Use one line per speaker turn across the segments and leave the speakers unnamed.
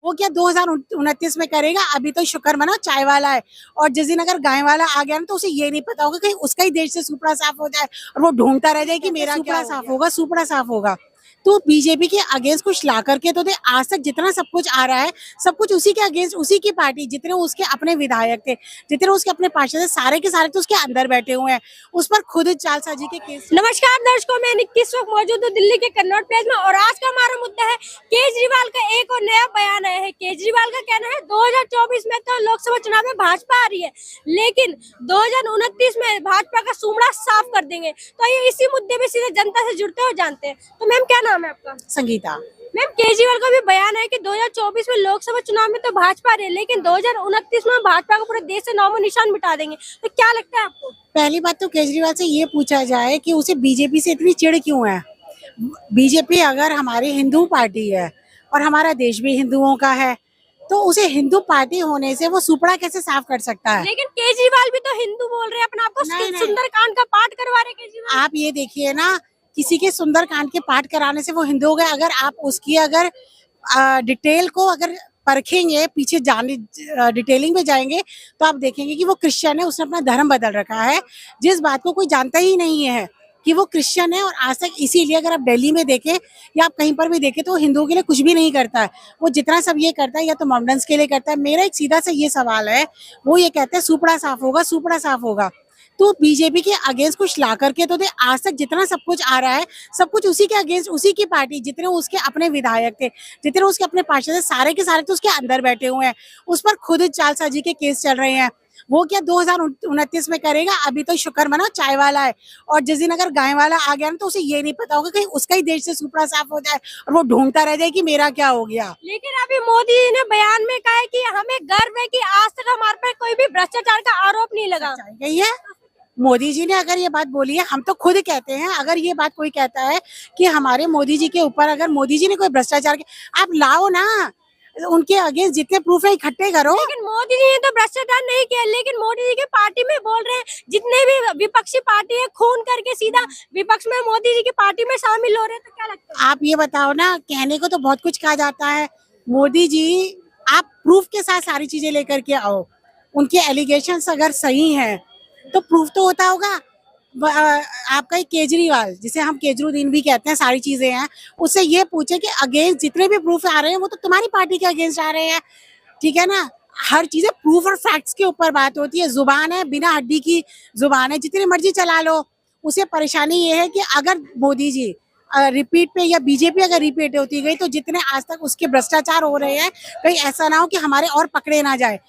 वो क्या 2029 में करेगा? अभी तो शुक्र मनाओ चाय वाला है। और जिस दिन अगर गाय वाला आ गया ना तो उसे ये नहीं पता होगा कहीं उसका ही देश से सुपड़ा साफ हो जाए और वो ढूंढता रह जाए कि मेरा सुपड़ा साफ होगा, सुपड़ा साफ होगा। तो बीजेपी के अगेंस्ट कुछ ला करके तो दे। आज तक जितना सब कुछ आ रहा है सब कुछ उसी के अगेंस्ट, उसी की पार्टी, जितने उसके अपने विधायक थे, जितने उसके अपने पार्षद थे, सारे के सारे तो उसके अंदर बैठे हुए हैं। उस पर खुद जालसाजी के केस।
नमस्कार दर्शकों, मैं इस वक्त मौजूद हूँ दिल्ली के कन्नौज प्लेस में और आज का हमारा मुद्दा है केजरीवाल का एक और नया बयान आया है। केजरीवाल का कहना है 2024 में तो लोकसभा चुनाव में भाजपा आ रही है, लेकिन 2029 में भाजपा का सुमड़ा साफ कर देंगे। तो ये इसी मुद्दे में सीधे जनता से जुड़ते हुए जानते हैं। तो मैम क्या नाम है आपका?
संगीता।
मैम, केजरीवाल का भी बयान है कि 2024 में लोकसभा चुनाव में तो भाजपा रही है, लेकिन 2029 में भाजपा को पूरे देश से नामो निशान मिटा देंगे। तो क्या लगता है आपको?
पहली बात तो केजरीवाल से ये पूछा जाए कि उसे बीजेपी से इतनी चिढ़ क्यों है। बीजेपी अगर हमारी हिंदू पार्टी है और हमारा देश भी हिंदुओं का है तो उसे हिंदू पार्टी होने से वो सुपड़ा कैसे साफ कर सकता है?
लेकिन केजरीवाल भी तो हिंदू बोल रहे हैं अपने आप को, सुंदरकांड का पाठ करवा रहे केजरीवाल।
आप ये देखिए ना, किसी के सुंदरकांड के पाठ कराने से वो हिंदू हो गए। अगर आप उसकी अगर डिटेल को अगर परखेंगे, पीछे जाने डिटेलिंग में जाएंगे तो आप देखेंगे कि वो क्रिश्चियन है, उसने अपना धर्म बदल रखा है, जिस बात को कोई जानता ही नहीं है कि वो क्रिश्चियन है। और आज तक इसीलिए अगर आप दिल्ली में देखें या आप कहीं पर भी देखें तो हिंदुओं के लिए कुछ भी नहीं करता है। वो जितना सब ये करता है या तो मॉडर्न्स के लिए करता है। मेरा एक सीधा सा ये सवाल है, वो ये कहते हैं सुपड़ा साफ होगा, सुपड़ा साफ होगा। तो बीजेपी के अगेंस्ट कुछ ला करके तो दे। आज तक जितना सब कुछ आ रहा है सब कुछ उसी के अगेंस्ट, उसी की पार्टी, जितने उसके अपने विधायक थे, जितने उसके अपने पार्षद थे, सारे के सारे तो उसके अंदर बैठे हुए हैं। उस पर खुद जालसाजी के केस चल रहे हैं। वो क्या 2029 में करेगा? अभी तो शुक्र मनाओ चाय वाला है। और जिस दिन अगर गाय वाला आ गया ना तो उसे ये नहीं पता होगा कहीं उसका ही देश से सुपड़ा साफ हो जाए और वो ढूंढता रह जाए कि मेरा क्या हो गया।
लेकिन अभी मोदी जी ने बयान में कहा है कि हमें गर्व है कि आज तक हमारे पर कोई भी भ्रष्टाचार का आरोप नहीं लगा।
यही है, मोदी जी ने अगर ये बात बोली है, हम तो खुद कहते हैं, अगर ये बात कोई कहता है कि हमारे मोदी जी के ऊपर अगर मोदी जी ने कोई भ्रष्टाचार आप लाओ ना, उनके अगेंस्ट जितने प्रूफ है इकट्ठे करो।
लेकिन मोदी जी ने तो भ्रष्टाचार नहीं किया, लेकिन मोदी जी की पार्टी में बोल रहे हैं जितने भी विपक्षी पार्टी है खून करके सीधा विपक्ष में मोदी जी की पार्टी में शामिल हो रहे हैं। तो क्या लगता है?
आप ये बताओ ना, कहने को तो बहुत कुछ कहा जाता है। मोदी जी, आप प्रूफ के साथ सारी चीजें लेकर के आओ। उनके एलिगेशंस अगर सही हैं तो प्रूफ तो होता होगा। आपका एक केजरीवाल, जिसे हम केजरुद्दीन भी कहते हैं, सारी चीजें हैं, उससे ये पूछे कि अगेंस्ट जितने भी प्रूफ आ रहे हैं वो तो तुम्हारी पार्टी के अगेंस्ट आ रहे हैं। ठीक है ना, हर चीजें प्रूफ और फैक्ट्स के ऊपर बात होती है। जुबान है, बिना हड्डी की जुबान है, जितनी मर्जी चला लो। उसे परेशानी ये है कि अगर मोदी जी रिपीट पे या बीजेपी अगर रिपीट होती गई तो जितने आज तक उसके भ्रष्टाचार हो रहे हैं, कहीं ऐसा ना हो कि हमारे और पकड़े ना जाए।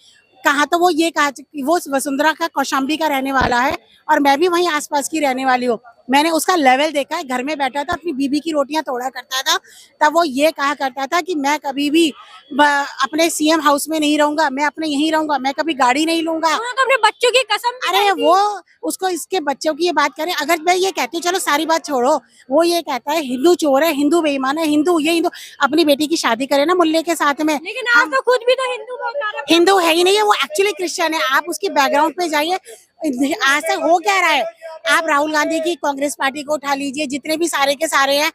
कहा तो वो ये कहा कि वो वसुंधरा का कौशाम्बी का रहने वाला है और मैं भी वहीं आसपास की रहने वाली हूँ। मैंने उसका लेवल देखा है। घर में बैठा था, अपनी बीबी की रोटियां तोड़ा करता था, तब वो ये कहा करता था कि मैं कभी भी अपने सीएम हाउस में नहीं रहूंगा, मैं अपने यहीं रहूंगा, मैं कभी गाड़ी नहीं लूंगा।
तो अपने बच्चों की कसम।
अरे वो उसको इसके बच्चों की ये बात करें, अगर मैं ये कहती हूँ चलो सारी बात छोड़ो, वो ये कहता है हिंदू चोर है, हिंदू बेईमान है, हिंदू ये हिंदू। अपनी बेटी की शादी करे ना मुल्ले के साथ में।
लेकिन आप तो खुद भी तो
हिंदू है ही नहीं है, वो एक्चुअली क्रिश्चियन है। आप उसकी बैकग्राउंड पे जाइए, आज तक हो क्या रहा है। आप राहुल गांधी की कांग्रेस पार्टी को उठा लीजिए, जितने भी सारे के सारे हैं।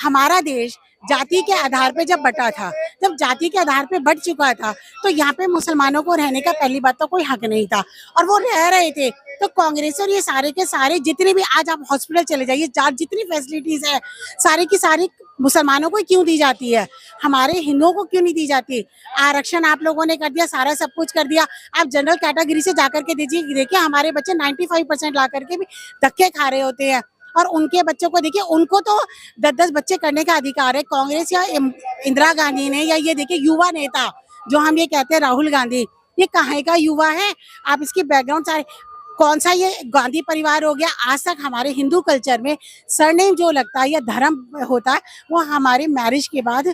हमारा देश जाति के आधार पे जब बटा था, जब जाति के आधार पे बट चुका था, तो यहाँ पे मुसलमानों को रहने का पहली बात तो कोई हक नहीं था और वो रह रहे थे। तो कांग्रेस और ये सारे के सारे जितने भी, आज आप हॉस्पिटल चले जाइए, जितनी फैसिलिटीज है सारी की सारी मुसलमानों को क्यों दी जाती है, हमारे हिंदुओं को क्यों नहीं दी जाती? आरक्षण आप लोगों ने कर दिया, सारा सब कुछ कर दिया। आप जनरल कैटेगरी से जाकर के देखिए, हमारे बच्चे 95% ला करके भी धक्के खा रहे होते हैं और उनके बच्चों को देखिए, उनको तो 10-10 बच्चे करने का अधिकार है। कांग्रेस या इंदिरा गांधी ने, या ये देखिए युवा नेता जो हम ये कहते हैं राहुल गांधी, ये कहाँ का युवा है? आप इसकी बैकग्राउंड सारे, कौन सा ये गांधी परिवार हो गया। आज तक हमारे हिंदू कल्चर में सरनेम जो लगता है या धर्म होता है वो हमारे मैरिज के बाद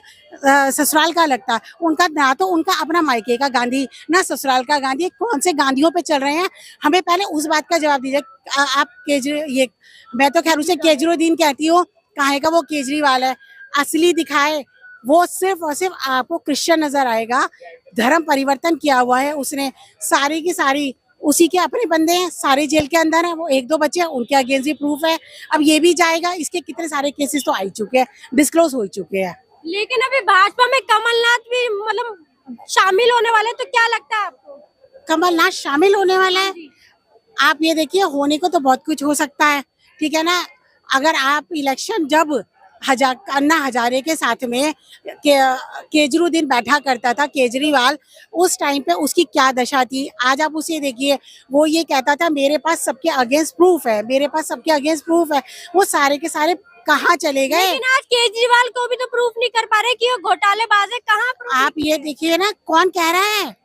ससुराल का लगता है। उनका ना तो उनका अपना मायके का गांधी, ना ससुराल का गांधी। कौन से गांधियों पे चल रहे हैं? हमें पहले उस बात का जवाब दीजिए। आप ये, मैं तो खैर उसे केजरुद्दीन कहती हूँ, कहाँ का वो केजरीवाल है, असली दिखाए। वो सिर्फ और सिर्फ आपको क्रिश्चियन नजर आएगा, धर्म परिवर्तन किया हुआ है उसने। सारी की सारी उसी के अपने बंदे हैं, सारे जेल के अंदर हैं। वो 1-2 बच्चे हैं, उनके अगेंस्ट भी प्रूफ है। अब ये भी जाएगा, इसके कितने सारे केसेस तो आ चुके हैं, डिस्क्लोज हो चुके हैं।
लेकिन अभी भाजपा में कमलनाथ भी मतलब शामिल होने वाले हैं, तो क्या लगता है आपको?
कमलनाथ शामिल होने वाला है। आप ये देखिए, होने को तो बहुत कुछ हो सकता है, ठीक है ना। अगर आप इलेक्शन जब अन्ना हजारे के साथ में केजरीवाल बैठा करता था, केजरीवाल, उस टाइम पे उसकी क्या दशा थी। आज आप उसे देखिए, वो ये कहता था मेरे पास सबके अगेंस्ट प्रूफ है, मेरे पास सबके अगेंस्ट प्रूफ है। वो सारे के सारे कहाँ चले गए?
लेकिन आज केजरीवाल को भी तो प्रूफ नहीं कर पा रहे कि वो घोटालेबाज है, कहाँ proof
आप ये देखिए ना, कौन कह रहा है?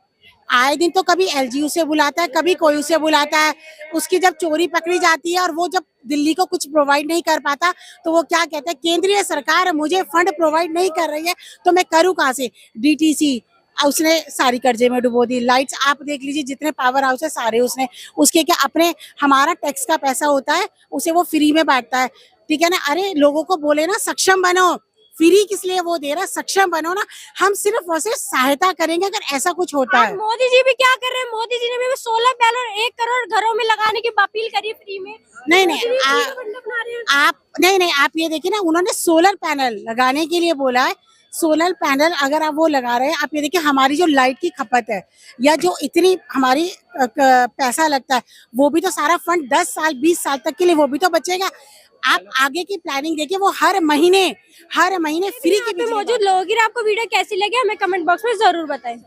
आए दिन तो कभी एलजी उसे बुलाता है, कभी कोई उसे बुलाता है। उसकी जब चोरी पकड़ी जाती है और वो जब दिल्ली को कुछ प्रोवाइड नहीं कर पाता, तो वो क्या कहता है, केंद्रीय सरकार मुझे फंड प्रोवाइड नहीं कर रही है तो मैं करूँ कहाँ से। डीटीसी उसने सारी कर्जे में डुबो दी। लाइट्स आप देख लीजिए, जितने पावर हाउस है सारे उसने, उसके क्या अपने, हमारा टैक्स का पैसा होता है उसे वो फ्री में बांटता है, ठीक है ना। अरे लोगों को बोले ना सक्षम बनो, फ्री किस लिए वो दे रहा, सक्षम बनो ना। हम सिर्फ वैसे सहायता करेंगे अगर ऐसा कुछ होता
आज
है।
मोदी जी भी क्या कर रहे हैं? मोदी जी ने भी सोलर पैनल 1 करोड़ घरों में लगाने की अपील करी फ्री में।
नहीं
मोदी भी
नहीं,
फ्री में बंडल बना रहे हैं।
आप नहीं, आप ये देखिए ना, उन्होंने सोलर पैनल लगाने के लिए बोला है। सोलर पैनल अगर आप वो लगा रहे हैं, आप ये देखिए हमारी जो लाइट की खपत है या जो इतनी हमारी पैसा लगता है, वो भी तो सारा फंड 10 साल 20 साल तक के लिए वो भी तो बचेगा। आप आगे की प्लानिंग देखिए, वो हर महीने फ्री की
यहाँ पे
बिजली
मौजूद लोग, आपको वीडियो कैसी लगी हमें कमेंट बॉक्स में जरूर बताएं।